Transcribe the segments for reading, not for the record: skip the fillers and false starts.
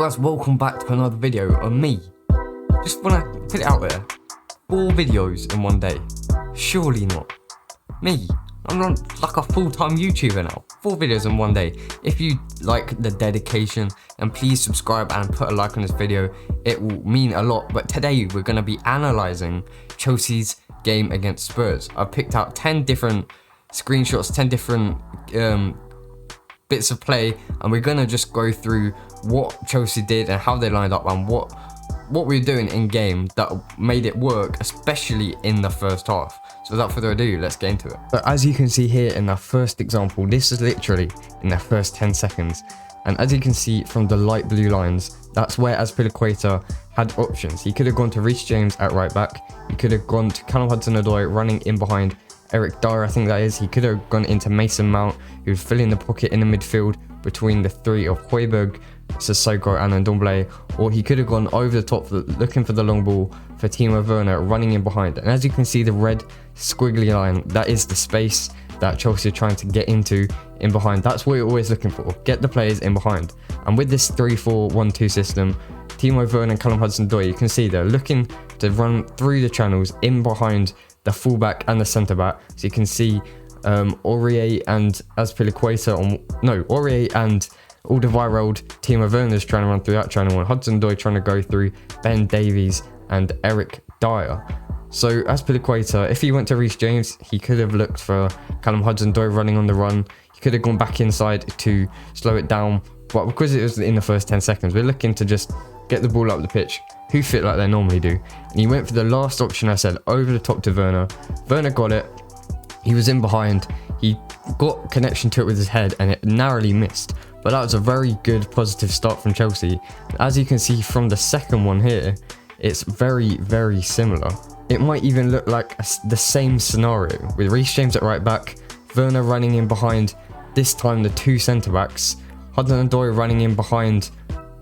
guys, welcome back to another video of me. Just wanna put it out there, 4 videos in one day. Surely not. Me, I'm not like a full-time YouTuber now. 4 videos in one day. If you like the dedication, then please subscribe and put a like on this video. It will mean a lot. But today we're gonna be analysing Chelsea's game against Spurs. I've picked out 10 different screenshots, 10 different bits of play, and we're gonna just go through what Chelsea did and how they lined up and what we were doing in game that made it work, especially in the first half. So without further ado, let's get into it. But as you can see here in the first example, this is literally in the first 10 seconds. And as you can see from the light blue lines, that's where Azpilicueta had options. He could have gone to Reece James at right back. He could have gone to Callum Hudson-Odoi running in behind Eric Dyer, I think that is. He could have gone into Mason Mount, who was filling the pocket in the midfield between the three of Højbjerg, Sissoko and Ndombele, or he could have gone over the top looking for the long ball for Timo Werner running in behind. And as you can see, the red squiggly line, that is the space that Chelsea are trying to get into in behind. That's what you're always looking for, get the players in behind. And with this 3-4-1-2 system, Timo Werner and Callum Hudson-Odoi, you can see they're looking to run through the channels in behind the fullback and the centre back. So you can see Aurier and Azpilicueta Aurier and Alderweireld, Timo Werner's trying to run through that channel, and Hudson-Odoi trying to go through Ben Davies and Eric Dyer. So Azpilicueta, if he went to Reece James, he could have looked for Callum Hudson-Odoi running on the run. He could have gone back inside to slow it down, but because it was in the first 10 seconds, we're looking to just get the ball up the pitch, hoof it like they normally do. And he went for the last option I said, over the top to Werner. Werner got it, he was in behind, he got connection to it with his head and it narrowly missed. But that was a very good positive start from Chelsea. As you can see from the second one here, it's very, very similar. It might even look like the same scenario with Reece James at right back, Werner running in behind, this time the 2 centre-backs, Hudson-Odoi running in behind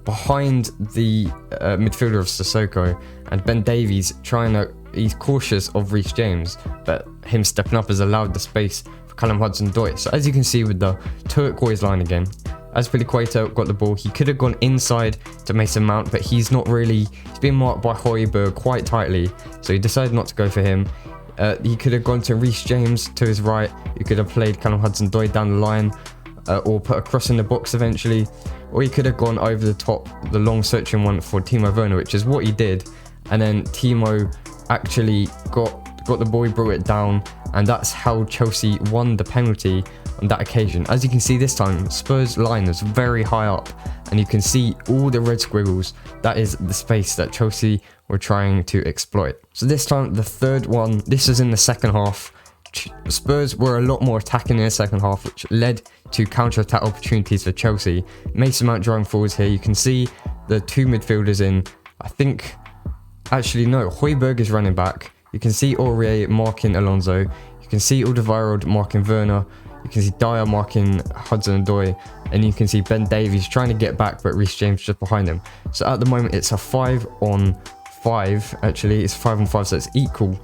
the midfielder of Sissoko, and Ben Davies he's cautious of Reece James, but him stepping up has allowed the space for Callum Hudson-Odoi. So as you can see with the turquoise line again, Azpilicueta got the ball, he could have gone inside to Mason Mount, but he's been marked by Højbjerg quite tightly, so he decided not to go for him. He could have gone to Reece James to his right, he could have played Callum Hudson-Odoi down the line, or put a cross in the box eventually, or he could have gone over the top, the long searching one for Timo Werner, which is what he did, and then Timo actually got the ball, he brought it down, and that's how Chelsea won the penalty on that occasion. As you can see this time, Spurs line is very high up, and you can see all the red squiggles. That is the space that Chelsea were trying to exploit. So this time, the third one, this is in the second half. Spurs were a lot more attacking in the second half, which led to counter-attack opportunities for Chelsea. Mason Mount driving forwards here. You can see the 2 midfielders in, Højbjerg is running back. You can see Aurier marking Alonso. You can see Alderweireld marking Werner. You can see Dyer marking Hudson-Odoi, and you can see Ben Davies trying to get back, but Reece James just behind him. So at the moment, it's a 5-on-5. Actually, it's 5-on-5, so it's equal.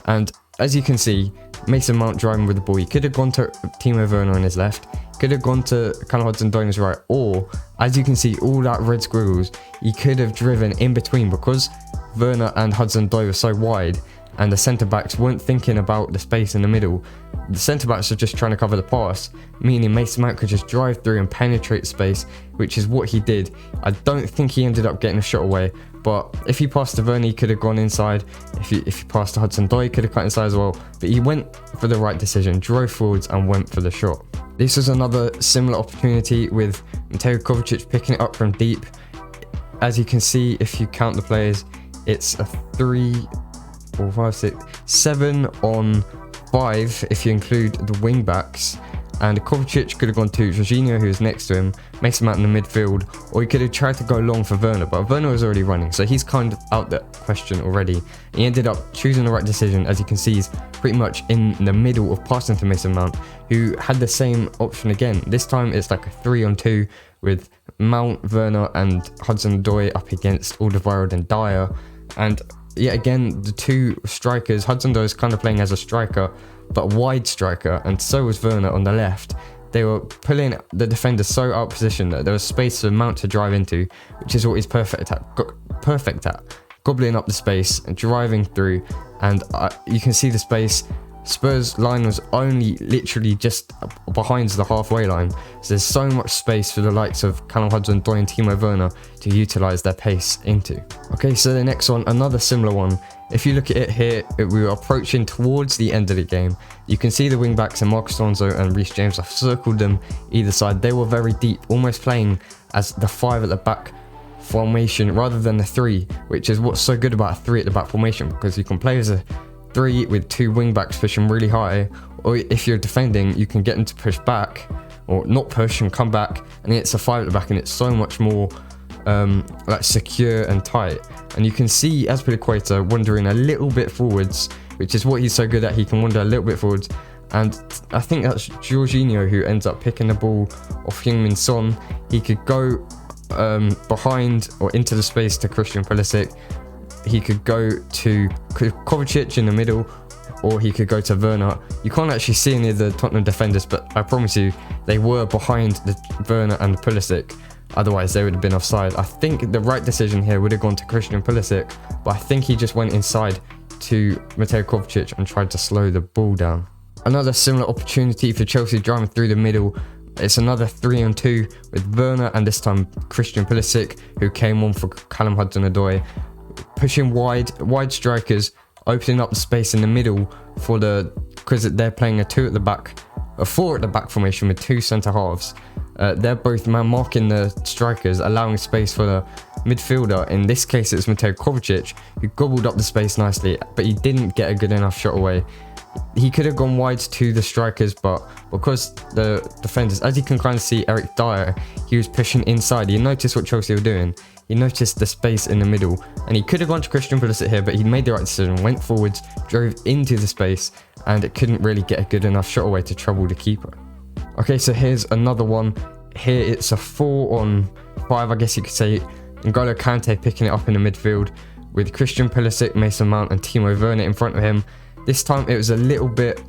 And as you can see, Mason Mount driving with the ball. He could have gone to Timo Werner on his left. He could have gone to Callum Hudson-Odoi on his right. Or, as you can see, all that red squiggles, he could have driven in between because Werner and Hudson-Odoi were so wide, and the centre-backs weren't thinking about the space in the middle. The centre-backs are just trying to cover the pass, meaning Mason Mount could just drive through and penetrate space, which is what he did. I don't think he ended up getting a shot away, but if he passed to Werner, he could have gone inside. If he passed to Hudson-Odoi, he could have cut inside as well. But he went for the right decision, drove forwards and went for the shot. This was another similar opportunity with Mateo Kovacic picking it up from deep. As you can see, if you count the players, it's a 7-on-5 if you include the wing backs, and Kovacic could have gone to Jorginho, who was next to him, Mason Mount in the midfield, or he could have tried to go long for Werner, but Werner was already running, so he's kind of out that question already. He ended up choosing the right decision. As you can see, he's pretty much in the middle of passing to Mason Mount, who had the same option again. This time it's like a 3-on-2 with Mount, Werner and Hudson-Odoi up against Alderweireld and Dyer, and yet again, the 2 strikers, Hudson-Odoi is kind of playing as a striker, but wide striker, and so was Werner on the left. they were pulling the defender so out of position that there was space for Mount to drive into, which is what he's perfect at. Gobbling up the space and driving through, and you can see the space. Spurs line was only literally just behind the halfway line, so there's so much space for the likes of Callum Hudson-Odoi and Timo Werner to utilise their pace into. Okay, so the next one, another similar one. If you look at it here, we were approaching towards the end of the game. You can see the wing backs and Marcus Alonso and Reece James. I've circled them either side. They were very deep, almost playing as the 5 at the back formation rather than the 3, which is what's so good about a 3 at the back formation, because you can play as a 3 with 2 wing backs pushing really high, or if you're defending, you can get them to push back or not push and come back, and it's a 5 at the back, and it's so much more like secure and tight. And you can see Azpilicueta wandering a little bit forwards, which is what he's so good at. He can wander a little bit forwards, and I think that's Jorginho who ends up picking the ball off Heung-min Son. He could go behind or into the space to Christian Pulisic. He could go to Kovacic in the middle, or he could go to Werner. You can't actually see any of the Tottenham defenders, but I promise you, they were behind the Werner and the Pulisic. Otherwise, they would have been offside. I think the right decision here would have gone to Christian Pulisic, but I think he just went inside to Mateo Kovacic and tried to slow the ball down. Another similar opportunity for Chelsea driving through the middle. It's another 3-on-2 with Werner and this time Christian Pulisic, who came on for Callum Hudson-Odoi. Pushing wide strikers, opening up the space in the middle because they're playing a 4 at the back formation with 2 centre halves. They're both marking the strikers, allowing space for the midfielder. In this case, it's Mateo Kovacic, who gobbled up the space nicely, but he didn't get a good enough shot away. He could have gone wide to the strikers, but because the defenders, as you can kind of see, Eric Dyer, he was pushing inside. He noticed what Chelsea were doing. He noticed the space in the middle, and he could have gone to Christian Pulisic here, but he made the right decision, went forwards, drove into the space, and it couldn't really get a good enough shot away to trouble the keeper. Okay, so here's another one. Here it's a 4-on-5, I guess you could say. N'Golo Kante picking it up in the midfield with Christian Pulisic, Mason Mount and Timo Werner in front of him. This time it was a little bit,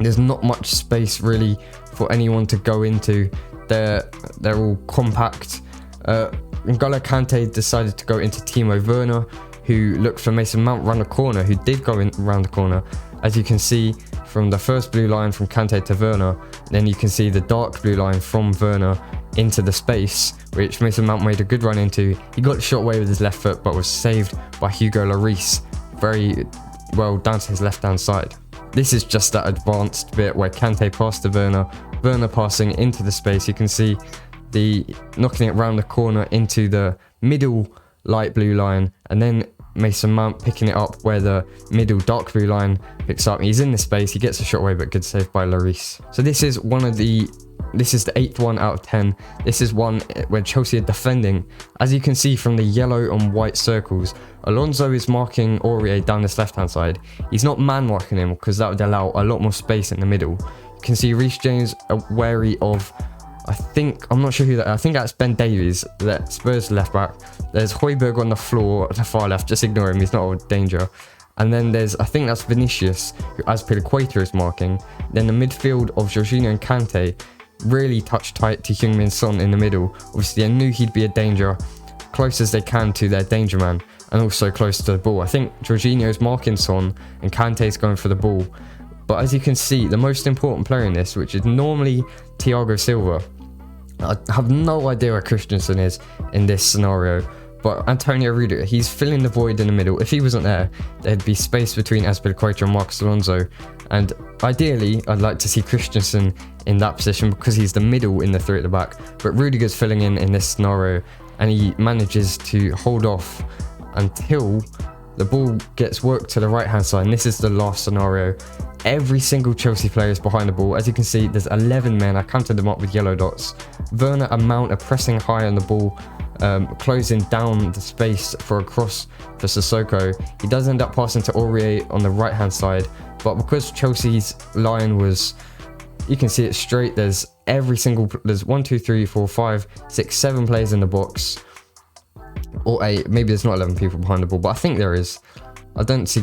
there's not much space really for anyone to go into. They're all compact. N'Golo Kante decided to go into Timo Werner, who looked for Mason Mount around the corner, who did go in around the corner. As you can see from the first blue line from Kante to Werner, then you can see the dark blue line from Werner into the space, which Mason Mount made a good run into. He got the shot away with his left foot, but was saved by Hugo Lloris very well down to his left hand side. This is just that advanced bit where Kante passed to Werner passing into the space. You can see the knocking it round the corner into the middle light blue line, and then Mason Mount picking it up where the middle dark blue line picks up. He's in the space, he gets a shot away, but good save by Lloris. So this is the 8th one out of 10. This is one where Chelsea are defending. As you can see from the yellow and white circles, Alonso is marking Aurier down this left hand side. He's not man marking him because that would allow a lot more space in the middle. You can see Reece James wary of, I'm not sure who that is. I think that's Ben Davies, that Spurs left back. There's Højbjerg on the floor at the far left, just ignore him, he's not a danger. And then I think that's Vinicius, who Azpilicueta is marking. Then the midfield of Jorginho and Kante really touch tight to Heung-min Son in the middle. Obviously, they knew he'd be a danger, close as they can to their danger man, and also close to the ball. I think Jorginho's marking Son, and Kante's going for the ball. But as you can see, the most important player in this, which is normally Thiago Silva, I have no idea where Christensen is in this scenario, but Antonio Rudiger, he's filling the void in the middle. If he wasn't there, there'd be space between Azpilicueta and Marcos Alonso, and ideally, I'd like to see Christensen in that position because he's the middle in the 3 at the back, but Rudiger's filling in this scenario, and he manages to hold off until the ball gets worked to the right hand side, and this is the last scenario. Every single Chelsea player is behind the ball. As you can see, there's 11 men. I counted them up with yellow dots. Werner and Mount are pressing high on the ball, closing down the space for a cross for Sissoko. He does end up passing to Aurier on the right hand side, but because Chelsea's line was, you can see it straight, there's 1, 2, 3, 4, 5, 6, 7 players in the box. Or 8, maybe there's not 11 people behind the ball, but I think there is. I don't see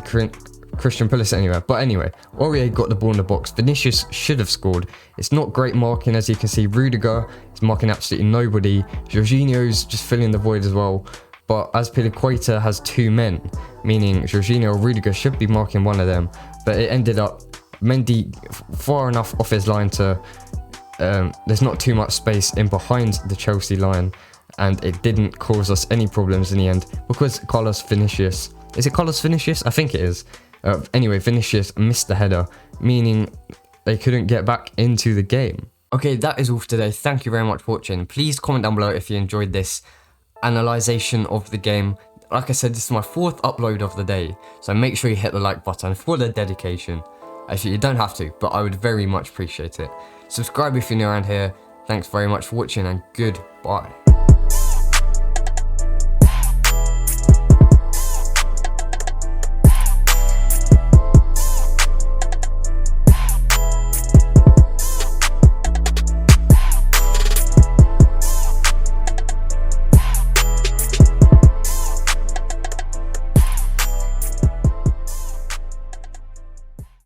Christian Pulisic anywhere. But anyway, Aurier got the ball in the box. Vinicius should have scored. It's not great marking, as you can see. Rudiger is marking absolutely nobody. Jorginho's just filling the void as well. But Azpilicueta has 2 men, meaning Jorginho or Rudiger should be marking one of them. But it ended up Mendy far enough off his line to there's not too much space in behind the Chelsea line, and it didn't cause us any problems in the end because Carlos Vinicius, is it Carlos Vinicius? I think it is. Anyway, Vinicius missed the header, meaning they couldn't get back into the game. Okay, that is all for today. Thank you very much for watching. Please comment down below if you enjoyed this analysation of the game. Like I said, this is my 4th upload of the day, so make sure you hit the like button for the dedication. Actually, you don't have to, but I would very much appreciate it. Subscribe if you're new around here. Thanks very much for watching, and goodbye.